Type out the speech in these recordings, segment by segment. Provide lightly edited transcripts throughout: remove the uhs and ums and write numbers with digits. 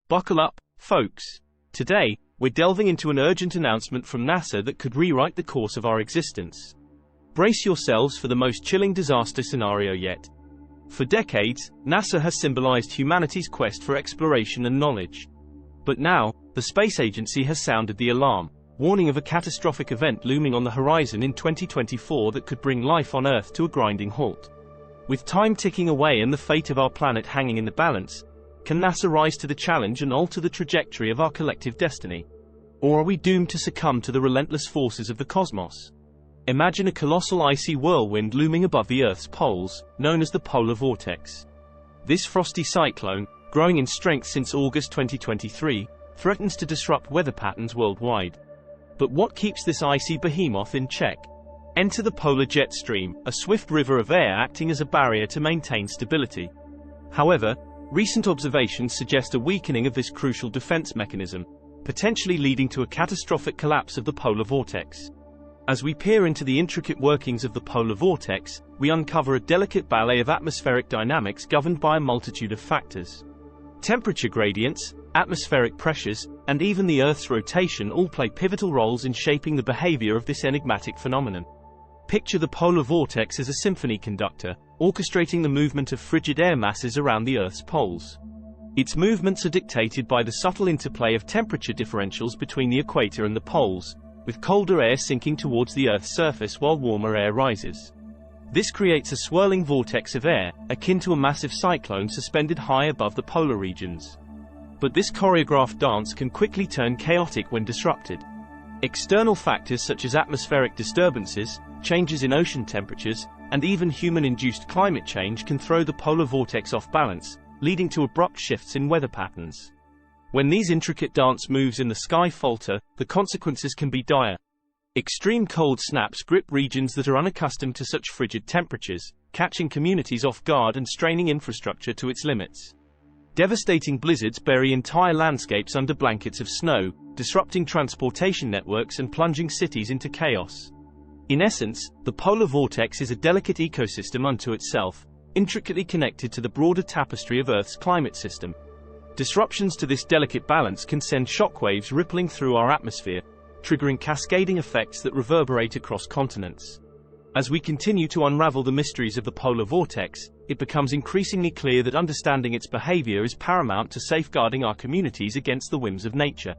Buckle up, folks. Today, we're delving into an urgent announcement from NASA that could rewrite the course of our existence. Brace yourselves for the most chilling disaster scenario yet. For decades, NASA has symbolized humanity's quest for exploration and knowledge. But now, the space agency has sounded the alarm, warning of a catastrophic event looming on the horizon in 2024 that could bring life on Earth to a grinding halt. With time ticking away and the fate of our planet hanging in the balance, can NASA rise to the challenge and alter the trajectory of our collective destiny? Or are we doomed to succumb to the relentless forces of the cosmos? Imagine a colossal icy whirlwind looming above the Earth's poles, known as the polar vortex. This frosty cyclone, growing in strength since August 2023, threatens to disrupt weather patterns worldwide. But what keeps this icy behemoth in check? Enter the polar jet stream, a swift river of air acting as a barrier to maintain stability. However, recent observations suggest a weakening of this crucial defense mechanism, potentially leading to a catastrophic collapse of the polar vortex. As we peer into the intricate workings of the polar vortex, we uncover a delicate ballet of atmospheric dynamics governed by a multitude of factors. Temperature gradients, atmospheric pressures, and even the Earth's rotation all play pivotal roles in shaping the behavior of this enigmatic phenomenon. Picture the polar vortex as a symphony conductor, orchestrating the movement of frigid air masses around the Earth's poles. Its movements are dictated by the subtle interplay of temperature differentials between the equator and the poles, with colder air sinking towards the Earth's surface while warmer air rises. This creates a swirling vortex of air, akin to a massive cyclone suspended high above the polar regions. But this choreographed dance can quickly turn chaotic when disrupted. External factors such as atmospheric disturbances, changes in ocean temperatures, and even human-induced climate change can throw the polar vortex off balance, leading to abrupt shifts in weather patterns. When these intricate dance moves in the sky falter, the consequences can be dire. Extreme cold snaps grip regions that are unaccustomed to such frigid temperatures, catching communities off guard and straining infrastructure to its limits. Devastating blizzards bury entire landscapes under blankets of snow, disrupting transportation networks and plunging cities into chaos. In essence, the polar vortex is a delicate ecosystem unto itself, intricately connected to the broader tapestry of Earth's climate system. Disruptions to this delicate balance can send shockwaves rippling through our atmosphere, triggering cascading effects that reverberate across continents. As we continue to unravel the mysteries of the polar vortex, it becomes increasingly clear that understanding its behavior is paramount to safeguarding our communities against the whims of nature.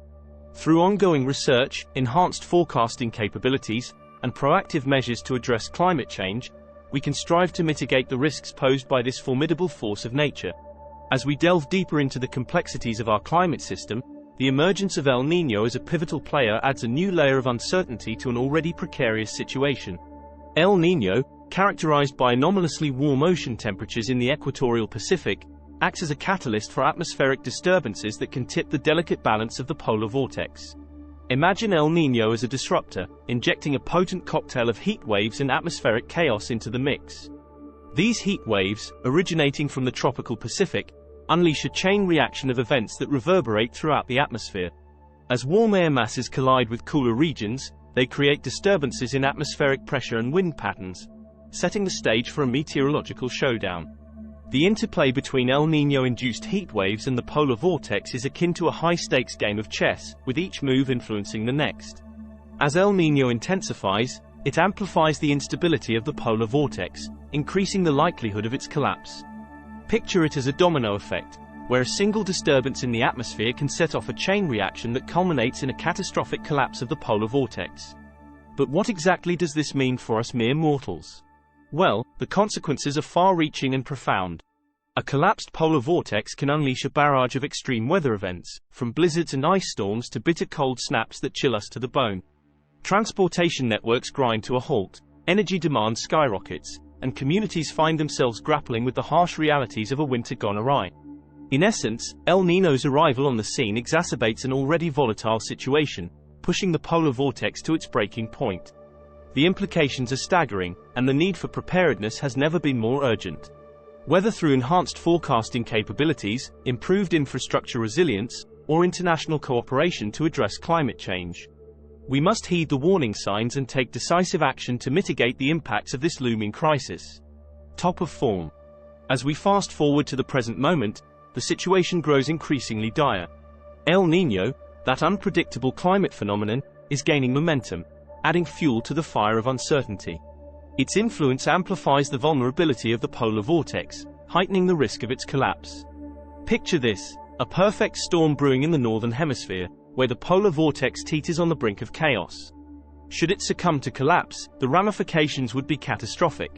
Through ongoing research, enhanced forecasting capabilities, and proactive measures to address climate change, we can strive to mitigate the risks posed by this formidable force of nature. As we delve deeper into the complexities of our climate system, the emergence of El Niño as a pivotal player adds a new layer of uncertainty to an already precarious situation. El Niño, characterized by anomalously warm ocean temperatures in the equatorial Pacific, acts as a catalyst for atmospheric disturbances that can tip the delicate balance of the polar vortex. Imagine El Niño as a disruptor, injecting a potent cocktail of heat waves and atmospheric chaos into the mix. These heat waves, originating from the tropical Pacific, unleash a chain reaction of events that reverberate throughout the atmosphere. As warm air masses collide with cooler regions, they create disturbances in atmospheric pressure and wind patterns, setting the stage for a meteorological showdown. The interplay between El Niño-induced heat waves and the polar vortex is akin to a high-stakes game of chess, with each move influencing the next. As El Niño intensifies, it amplifies the instability of the polar vortex, increasing the likelihood of its collapse. Picture it as a domino effect, where a single disturbance in the atmosphere can set off a chain reaction that culminates in a catastrophic collapse of the polar vortex. But what exactly does this mean for us mere mortals? Well, the consequences are far-reaching and profound. A collapsed polar vortex can unleash a barrage of extreme weather events, from blizzards and ice storms to bitter cold snaps that chill us to the bone. Transportation networks grind to a halt, energy demand skyrockets, and communities find themselves grappling with the harsh realities of a winter gone awry. In essence, El Niño's arrival on the scene exacerbates an already volatile situation, pushing the polar vortex to its breaking point. The implications are staggering, and the need for preparedness has never been more urgent. Whether through enhanced forecasting capabilities, improved infrastructure resilience, or international cooperation to address climate change, we must heed the warning signs and take decisive action to mitigate the impacts of this looming crisis. Top of form. As we fast forward to the present moment, the situation grows increasingly dire. El Niño, that unpredictable climate phenomenon, is gaining momentum, adding fuel to the fire of uncertainty. Its influence amplifies the vulnerability of the polar vortex, heightening the risk of its collapse. Picture this: a perfect storm brewing in the northern hemisphere, where the polar vortex teeters on the brink of chaos. Should it succumb to collapse, the ramifications would be catastrophic.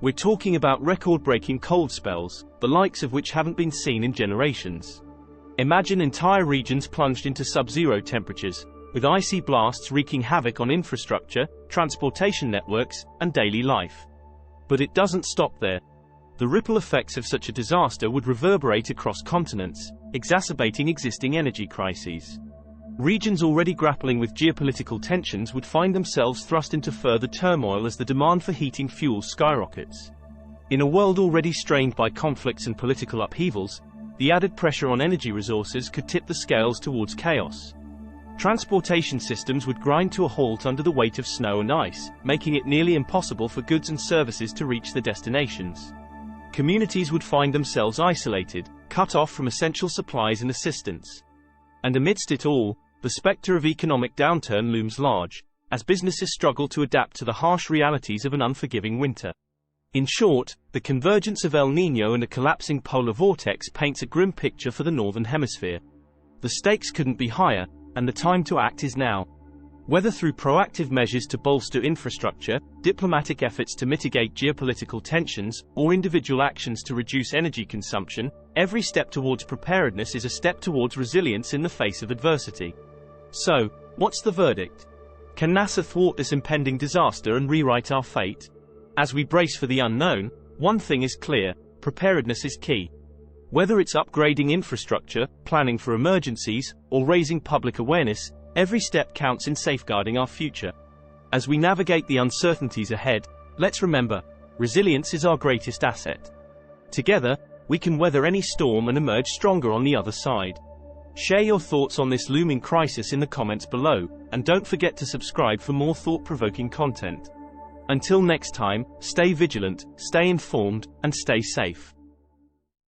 We're talking about record-breaking cold spells, the likes of which haven't been seen in generations. Imagine entire regions plunged into sub-zero temperatures, with icy blasts wreaking havoc on infrastructure, transportation networks, and daily life. But it doesn't stop there. The ripple effects of such a disaster would reverberate across continents, exacerbating existing energy crises. Regions already grappling with geopolitical tensions would find themselves thrust into further turmoil as the demand for heating fuels skyrockets. In a world already strained by conflicts and political upheavals, the added pressure on energy resources could tip the scales towards chaos. Transportation systems would grind to a halt under the weight of snow and ice, making it nearly impossible for goods and services to reach their destinations. Communities would find themselves isolated, cut off from essential supplies and assistance. And amidst it all, the specter of economic downturn looms large, as businesses struggle to adapt to the harsh realities of an unforgiving winter. In short, the convergence of El Niño and a collapsing polar vortex paints a grim picture for the Northern Hemisphere. The stakes couldn't be higher, and the time to act is now. Whether through proactive measures to bolster infrastructure, diplomatic efforts to mitigate geopolitical tensions, or individual actions to reduce energy consumption, every step towards preparedness is a step towards resilience in the face of adversity. So, what's the verdict? Can NASA thwart this impending disaster and rewrite our fate? As we brace for the unknown, one thing is clear: preparedness is key. Whether it's upgrading infrastructure, planning for emergencies, or raising public awareness, every step counts in safeguarding our future. As we navigate the uncertainties ahead, let's remember, resilience is our greatest asset. Together, we can weather any storm and emerge stronger on the other side. Share your thoughts on this looming crisis in the comments below, and don't forget to subscribe for more thought-provoking content. Until next time, stay vigilant, stay informed, and stay safe.